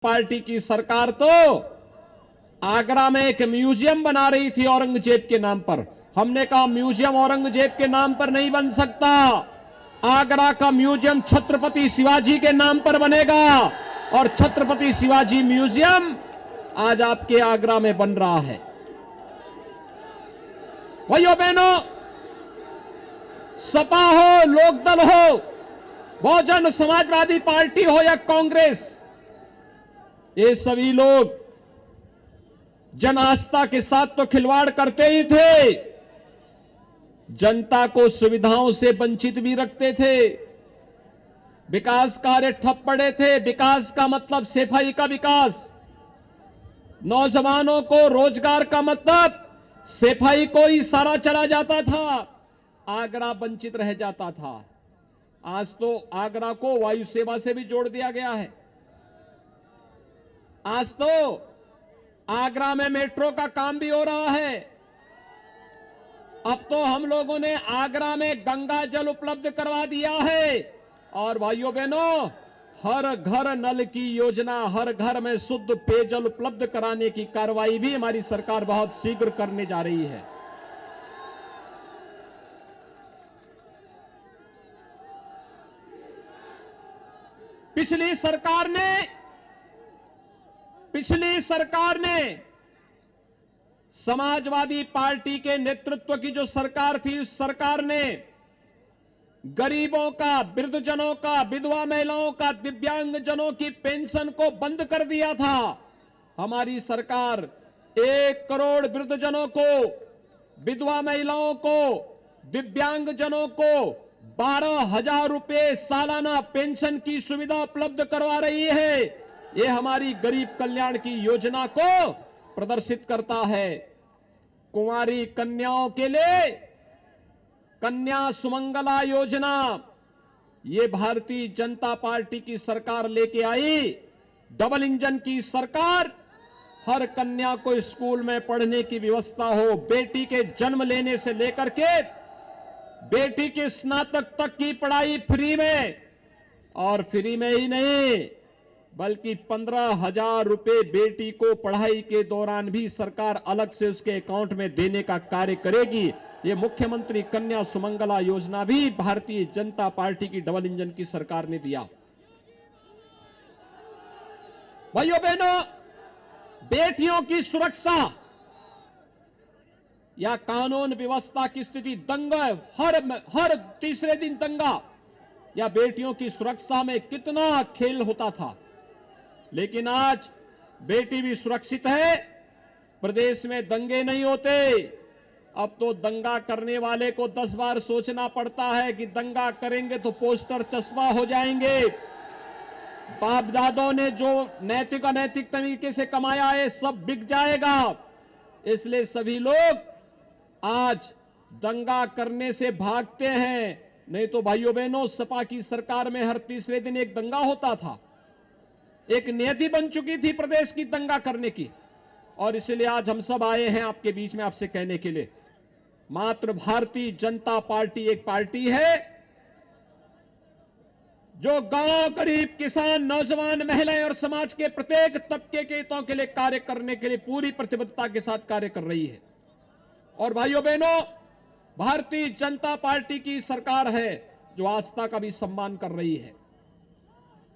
Party की सरकार तो आगरा में एक म्यूजियम बना रही थी औरंगजेब के नाम पर। हमने कहा म्यूजियम औरंगजेब के नाम पर नहीं बन सकता, आगरा का म्यूजियम छत्रपति शिवाजी के नाम पर बनेगा और छत्रपति शिवाजी म्यूजियम आज आपके आगरा में बन रहा है। भाइयों बहनों, सपा हो, लोकदल हो, बहुजन समाजवादी पार्टी हो या कांग्रेस, ये सभी लोग जन आस्था के साथ तो खिलवाड़ करते ही थे, जनता को सुविधाओं से वंचित भी रखते थे। विकास कार्य ठप पड़े थे। विकास का मतलब सफाई का विकास, नौजवानों को रोजगार का मतलब सफाई को ही सारा चला जाता था, आगरा वंचित रह जाता था। आज तो आगरा को वायु सेवा से भी जोड़ दिया गया है। आज तो आगरा में मेट्रो का काम भी हो रहा है। अब तो हम लोगों ने आगरा में गंगा जल उपलब्ध करवा दिया है और भाइयों बहनों, हर घर नल की योजना, हर घर में शुद्ध पेयजल उपलब्ध कराने की कार्रवाई भी हमारी सरकार बहुत शीघ्र करने जा रही है। पिछली सरकार ने समाजवादी पार्टी के नेतृत्व की जो सरकार थी, उस सरकार ने गरीबों का, वृद्धजनों का, विधवा महिलाओं का, दिव्यांगजनों की पेंशन को बंद कर दिया था। हमारी सरकार 1 करोड़ वृद्धजनों को, विधवा महिलाओं को, दिव्यांगजनों को 12,000 रुपए सालाना पेंशन की सुविधा उपलब्ध करवा रही है। ये हमारी गरीब कल्याण की योजना को प्रदर्शित करता है। कुंवारी कन्याओं के लिए कन्या सुमंगला योजना, ये भारतीय जनता पार्टी की सरकार लेके आई। डबल इंजन की सरकार, हर कन्या को स्कूल में पढ़ने की व्यवस्था हो, बेटी के जन्म लेने से लेकर के बेटी की स्नातक तक की पढ़ाई फ्री में, और फ्री में ही नहीं बल्कि 15,000 रुपए बेटी को पढ़ाई के दौरान भी सरकार अलग से उसके अकाउंट में देने का कार्य करेगी। ये मुख्यमंत्री कन्या सुमंगला योजना भी भारतीय जनता पार्टी की डबल इंजन की सरकार ने दिया। भाइयों बहनों, बेटियों की सुरक्षा या कानून व्यवस्था की स्थिति, दंगा, हर तीसरे दिन दंगा या बेटियों की सुरक्षा में कितना खेल होता था, लेकिन आज बेटी भी सुरक्षित है। प्रदेश में दंगे नहीं होते। अब तो दंगा करने वाले को 10 बार सोचना पड़ता है कि दंगा करेंगे तो पोस्टर चस्पा हो जाएंगे। बाप दादों ने जो नैतिक अनैतिक तरीके से कमाया है, सब बिक जाएगा। इसलिए सभी लोग आज दंगा करने से भागते हैं। नहीं तो भाइयों बहनों, सपा की सरकार में हर तीसरे दिन एक दंगा होता था। एक नियति बन चुकी थी प्रदेश की दंगा करने की। और इसलिए आज हम सब आए हैं आपके बीच में आपसे कहने के लिए, मात्र भारतीय जनता पार्टी एक पार्टी है जो गांव, गरीब, किसान, नौजवान, महिलाएं और समाज के प्रत्येक तबके के हितों के लिए कार्य करने के लिए पूरी प्रतिबद्धता के साथ कार्य कर रही है। और भाइयों बहनों, भारतीय जनता पार्टी की सरकार है जो आस्था का भी सम्मान कर रही है।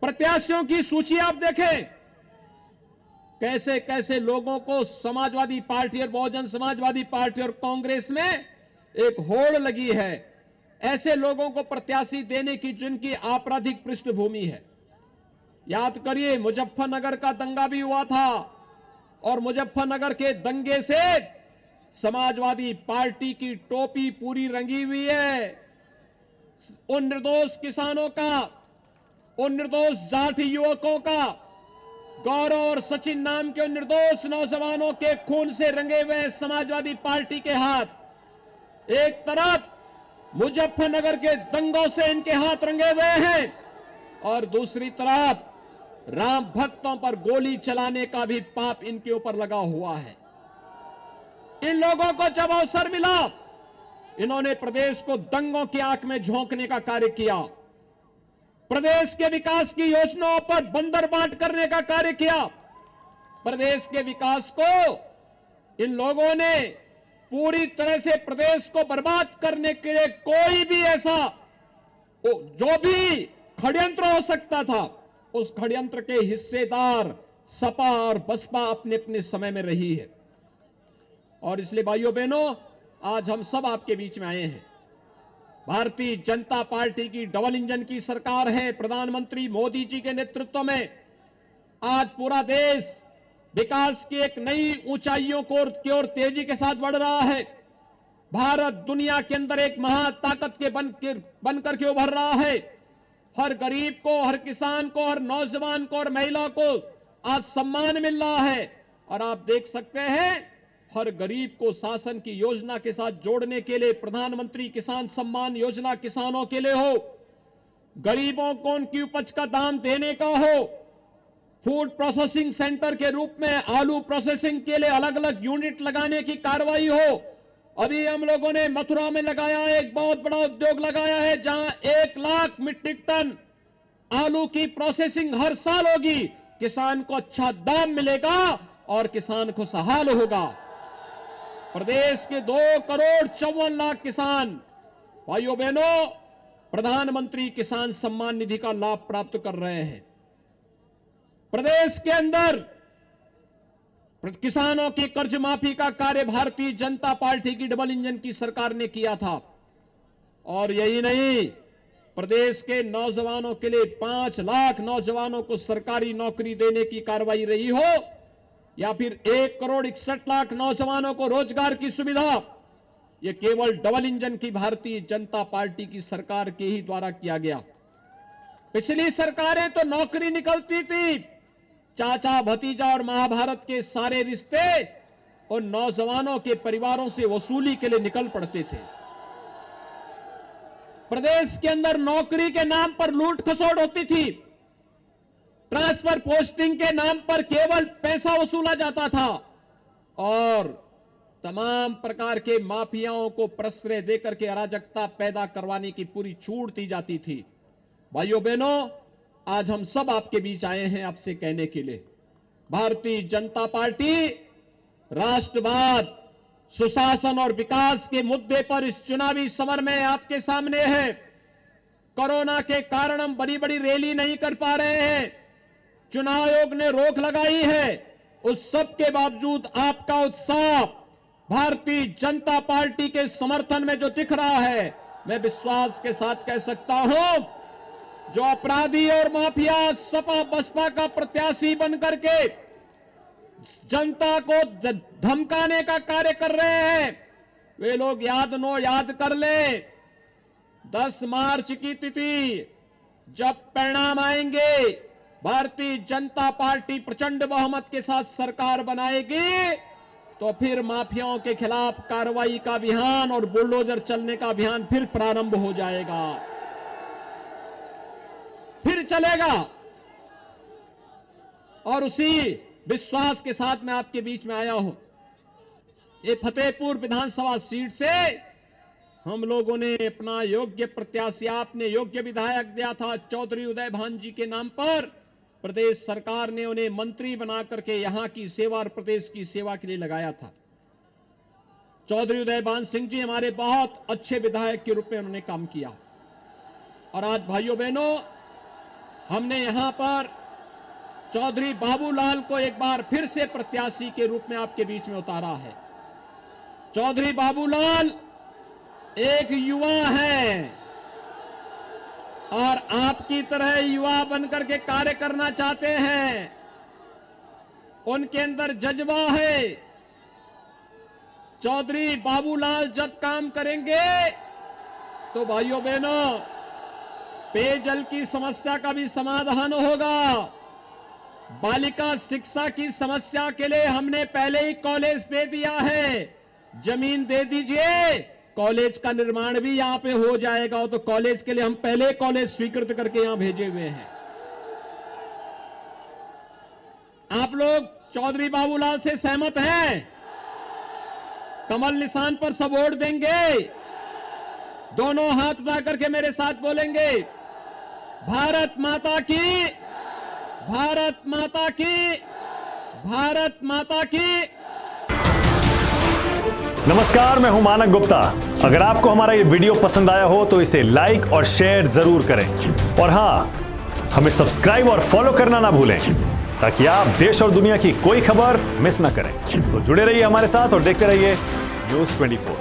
प्रत्याशियों की सूची आप देखें, कैसे कैसे लोगों को समाजवादी पार्टी और बहुजन समाजवादी पार्टी और कांग्रेस में एक होड़ लगी है, ऐसे लोगों को प्रत्याशी देने की जिनकी आपराधिक पृष्ठभूमि है। याद करिए, मुजफ्फरनगर का दंगा भी हुआ था और मुजफ्फरनगर के दंगे से समाजवादी पार्टी की टोपी पूरी रंगी हुई है। उन निर्दोष किसानों का, उन निर्दोष जाति युवकों का, गौरव और सचिन नाम के उन निर्दोष नौजवानों के खून से रंगे हुए समाजवादी पार्टी के हाथ। एक तरफ मुजफ्फरनगर के दंगों से इनके हाथ रंगे हुए हैं और दूसरी तरफ राम भक्तों पर गोली चलाने का भी पाप इनके ऊपर लगा हुआ है। इन लोगों को जब अवसर मिला, इन्होंने प्रदेश को दंगों की आंख में झोंकने का कार्य किया। प्रदेश के विकास की योजनाओं पर बंदर बांट करने का कार्य किया। प्रदेश के विकास को इन लोगों ने पूरी तरह से प्रदेश को बर्बाद करने के लिए कोई भी ऐसा जो भी षड्यंत्र हो सकता था, उस षड्यंत्र के हिस्सेदार सपा और बसपा अपने अपने समय में रही है। और इसलिए भाइयों बहनों, आज हम सब आपके बीच में आए हैं। भारतीय जनता पार्टी की डबल इंजन की सरकार है। प्रधानमंत्री मोदी जी के नेतृत्व में आज पूरा देश विकास की एक नई ऊंचाइयों की ओर तेजी के साथ बढ़ रहा है। भारत दुनिया के अंदर एक महाताकत के बनकर के उभर रहा है। हर गरीब को, हर किसान को, हर नौजवान को और महिला को आज सम्मान मिल रहा है। और आप देख सकते हैं, हर गरीब को शासन की योजना के साथ जोड़ने के लिए प्रधानमंत्री किसान सम्मान योजना किसानों के लिए हो, गरीबों को उनकी उपज का दाम देने का हो, फूड प्रोसेसिंग सेंटर के रूप में आलू प्रोसेसिंग के लिए अलग अलग यूनिट लगाने की कार्रवाई हो। अभी हम लोगों ने मथुरा में लगाया है, एक बहुत बड़ा उद्योग लगाया है, जहां 1 लाख मीट्रिक टन आलू की प्रोसेसिंग हर साल होगी। किसान को अच्छा दाम मिलेगा और किसान खुशहाल होगा। प्रदेश के 2,54,00,000 किसान भाइयों बहनों प्रधानमंत्री किसान सम्मान निधि का लाभ प्राप्त कर रहे हैं। प्रदेश के अंदर किसानों की कर्ज माफी का कार्य भारतीय जनता पार्टी की डबल इंजन की सरकार ने किया था। और यही नहीं, प्रदेश के नौजवानों के लिए 5 लाख नौजवानों को सरकारी नौकरी देने की कार्रवाई रही हो, या फिर 1,61,00,000 नौजवानों को रोजगार की सुविधा, यह केवल डबल इंजन की भारतीय जनता पार्टी की सरकार के ही द्वारा किया गया। पिछली सरकारें तो नौकरी निकलती थी, चाचा भतीजा और महाभारत के सारे रिश्ते उन नौजवानों के परिवारों से वसूली के लिए निकल पड़ते थे। प्रदेश के अंदर नौकरी के नाम पर लूट खसोट होती थी, ट्रांसफर पोस्टिंग के नाम पर केवल पैसा वसूला जाता था और तमाम प्रकार के माफियाओं को प्रश्रय देकर के अराजकता पैदा करवाने की पूरी छूट दी जाती थी। भाइयों बहनों, आज हम सब आपके बीच आए हैं आपसे कहने के लिए, भारतीय जनता पार्टी राष्ट्रवाद, सुशासन और विकास के मुद्दे पर इस चुनावी समर में आपके सामने है। कोरोना के कारण हम बड़ी बड़ी रैली नहीं कर पा रहे हैं, चुनाव आयोग ने रोक लगाई है। उस सब के बावजूद आपका उत्साह भारतीय जनता पार्टी के समर्थन में जो दिख रहा है, मैं विश्वास के साथ कह सकता हूं, जो अपराधी और माफिया सपा बसपा का प्रत्याशी बनकर के जनता को धमकाने का कार्य कर रहे हैं, वे लोग याद कर ले, 10 मार्च की तिथि जब परिणाम आएंगे, भारतीय जनता पार्टी प्रचंड बहुमत के साथ सरकार बनाएगी, तो फिर माफियाओं के खिलाफ कार्रवाई का अभियान और बुलडोजर चलने का अभियान फिर प्रारंभ हो जाएगा, फिर चलेगा। और उसी विश्वास के साथ मैं आपके बीच में आया हूं। ये फतेहपुर विधानसभा सीट से हम लोगों ने अपना योग्य प्रत्याशी, आपने योग्य विधायक दिया था चौधरी उदय भान जी के नाम पर। प्रदेश सरकार ने उन्हें मंत्री बना करके यहां की सेवा और प्रदेश की सेवा के लिए लगाया था। चौधरी उदय भान सिंह जी हमारे बहुत अच्छे विधायक के रूप में उन्होंने काम किया। और आज भाइयों बहनों, हमने यहां पर चौधरी बाबूलाल को एक बार फिर से प्रत्याशी के रूप में आपके बीच में उतारा है। चौधरी बाबूलाल एक युवा है और आपकी तरह युवा बनकर के कार्य करना चाहते हैं, उनके अंदर जज्बा है। चौधरी बाबूलाल जब काम करेंगे तो भाइयों बहनों, पेयजल की समस्या का भी समाधान होगा। बालिका शिक्षा की समस्या के लिए हमने पहले ही कॉलेज दे दिया है, जमीन दे दीजिए, कॉलेज का निर्माण भी यहां पे हो जाएगा। तो कॉलेज के लिए हम पहले कॉलेज स्वीकृत करके यहां भेजे हुए हैं। आप लोग चौधरी बाबूलाल से सहमत हैं? कमल निशान पर सब वोट देंगे? दोनों हाथ उठा करके मेरे साथ बोलेंगे, भारत माता की, भारत माता की, भारत माता की। नमस्कार, मैं हूं मानक गुप्ता। अगर आपको हमारा ये वीडियो पसंद आया हो तो इसे लाइक और शेयर जरूर करें और हां, हमें सब्सक्राइब और फॉलो करना ना भूलें ताकि आप देश और दुनिया की कोई खबर मिस ना करें। तो जुड़े रहिए हमारे साथ और देखते रहिए न्यूज़ 24।